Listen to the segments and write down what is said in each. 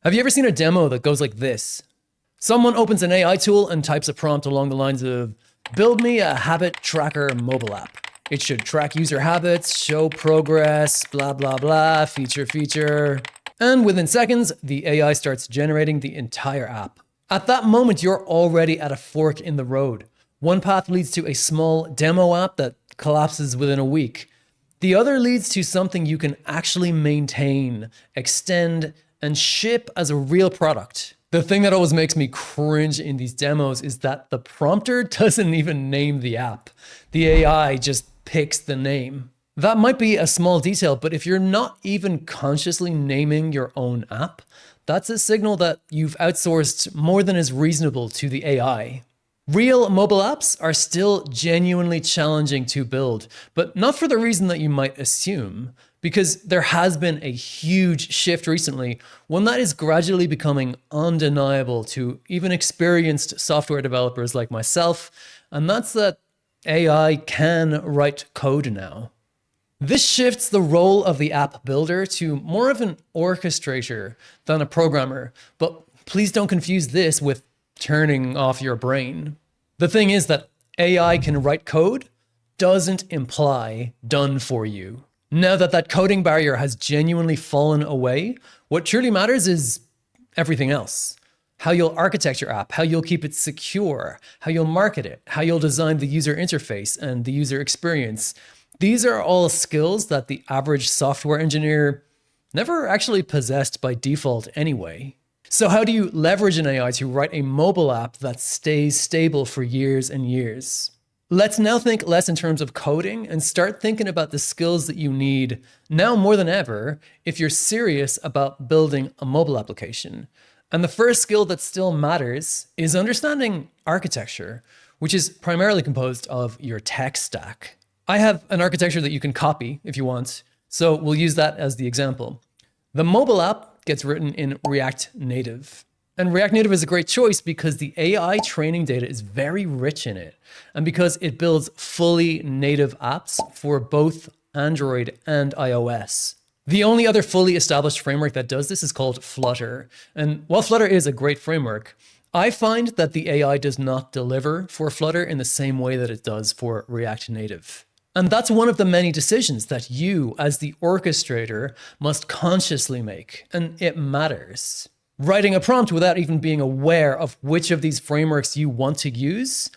Have you ever seen a demo that goes like this? Someone opens an AI tool and types a prompt along the lines of, build me a habit tracker mobile app. It should track user habits, show progress, blah, blah, blah, feature. And within seconds, the AI starts generating the entire app. At that moment, you're already at a fork in the road. One path leads to a small demo app that collapses within a week. The other leads to something you can actually maintain, extend, and ship as a real product. The thing that always makes me cringe in these demos is that the prompter doesn't even name the app. The AI just picks the name. That might be a small detail, but if you're not even consciously naming your own app, that's a signal that you've outsourced more than is reasonable to the AI. Real mobile apps are still genuinely challenging to build, but not for the reason that you might assume, because there has been a huge shift recently, one that is gradually becoming undeniable to even experienced software developers like myself, and that's that AI can write code now. This shifts the role of the app builder to more of an orchestrator than a programmer, but please don't confuse this with turning off your brain. The thing is that AI can write code doesn't imply done for you. Now that that coding barrier has genuinely fallen away, what truly matters is everything else. How you'll architect your app, how you'll keep it secure, how you'll market it, how you'll design the user interface and the user experience. These are all skills that the average software engineer never actually possessed by default anyway. So how do you leverage an AI to write a mobile app that stays stable for years and years? Let's now think less in terms of coding and start thinking about the skills that you need now more than ever if you're serious about building a mobile application. And the first skill that still matters is understanding architecture, which is primarily composed of your tech stack. I have an architecture that you can copy if you want, so we'll use that as the example. The mobile app gets written in React Native. And React Native is a great choice because the AI training data is very rich in it, and because it builds fully native apps for both Android and iOS. The only other fully established framework that does this is called Flutter. And while Flutter is a great framework, I find that the AI does not deliver for Flutter in the same way that it does for React Native. And that's one of the many decisions that you, as the orchestrator, must consciously make, and it matters. Writing a prompt without even being aware of which of these frameworks you want to use,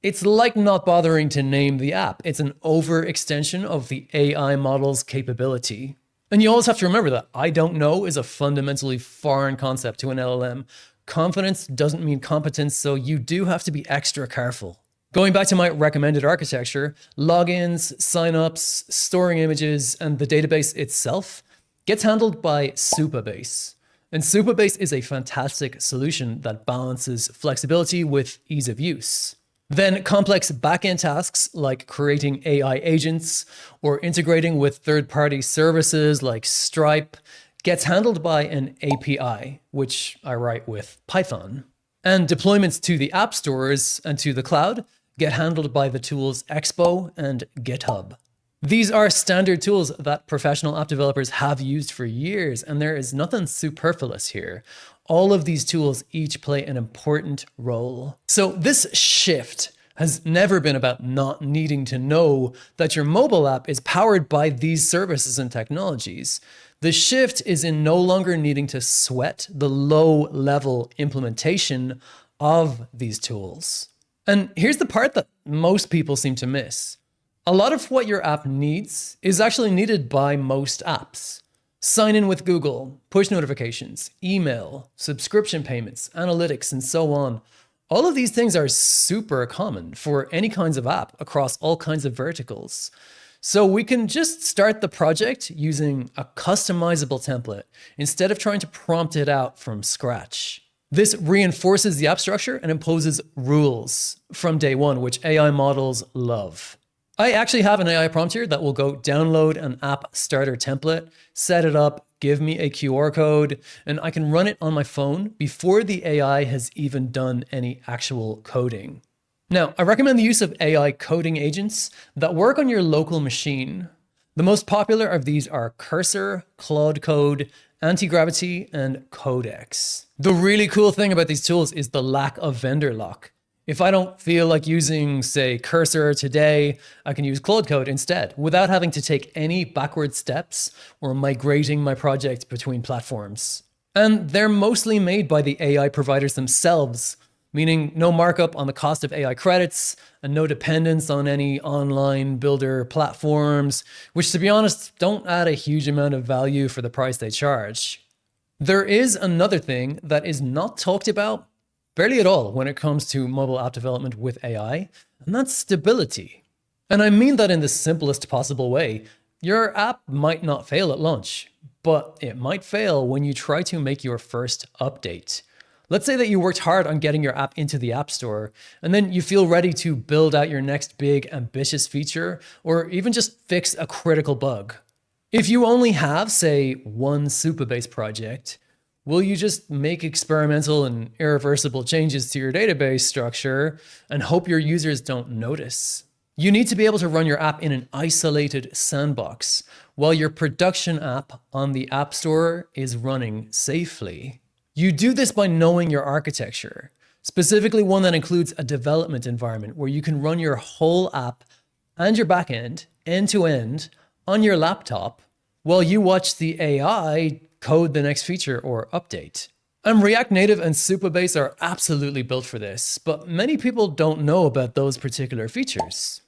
it's like not bothering to name the app. It's an overextension of the AI model's capability. And you always have to remember that I don't know is a fundamentally foreign concept to an LLM. Confidence doesn't mean competence, so you do have to be extra careful. Going back to my recommended architecture, logins, signups, storing images, and the database itself gets handled by Supabase. And Supabase is a fantastic solution that balances flexibility with ease of use. Then complex backend tasks like creating AI agents or integrating with third-party services like Stripe gets handled by an API, which I write with Python. And deployments to the app stores and to the cloud get handled by the tools Expo and GitHub. These are standard tools that professional app developers have used for years, and there is nothing superfluous here. All of these tools each play an important role. So this shift has never been about not needing to know that your mobile app is powered by these services and technologies. The shift is in no longer needing to sweat the low-level implementation of these tools. And here's the part that most people seem to miss. A lot of what your app needs is actually needed by most apps. Sign in with Google, push notifications, email, subscription payments, analytics, and so on. All of these things are super common for any kinds of app across all kinds of verticals. So we can just start the project using a customizable template instead of trying to prompt it out from scratch. This reinforces the app structure and imposes rules from day one, which AI models love. I actually have an AI prompt here that will go download an app starter template, set it up, give me a QR code, and I can run it on my phone before the AI has even done any actual coding. Now, I recommend the use of AI coding agents that work on your local machine. The most popular of these are Cursor, Claude Code, anti-gravity, and codecs. The really cool thing about these tools is the lack of vendor lock. If I don't feel like using, say, Cursor today, I can use Claude Code instead without having to take any backward steps or migrating my project between platforms. And they're mostly made by the AI providers themselves, meaning no markup on the cost of AI credits and no dependence on any online builder platforms, which, to be honest, don't add a huge amount of value for the price they charge. There is another thing that is not talked about barely at all when it comes to mobile app development with AI, and that's stability. And I mean that in the simplest possible way. Your app might not fail at launch, but it might fail when you try to make your first update. Let's say that you worked hard on getting your app into the App Store, and then you feel ready to build out your next big, ambitious feature, or even just fix a critical bug. If you only have, say, one Supabase project, will you just make experimental and irreversible changes to your database structure and hope your users don't notice? You need to be able to run your app in an isolated sandbox while your production app on the App Store is running safely. You do this by knowing your architecture, specifically one that includes a development environment where you can run your whole app and your backend end to end on your laptop while you watch the AI code the next feature or update. And React Native and Supabase are absolutely built for this, but many people don't know about those particular features.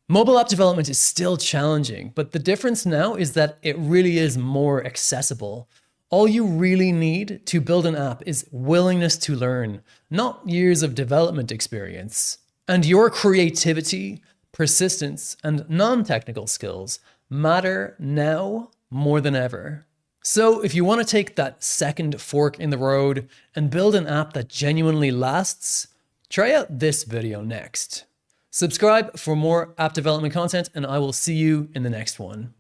Mobile app development is still challenging, but the difference now is that it really is more accessible. All you really need to build an app is willingness to learn, not years of development experience. And your creativity, persistence, and non-technical skills matter now more than ever. So if you want to take that second fork in the road and build an app that genuinely lasts, try out this video next. Subscribe for more app development content, and I will see you in the next one.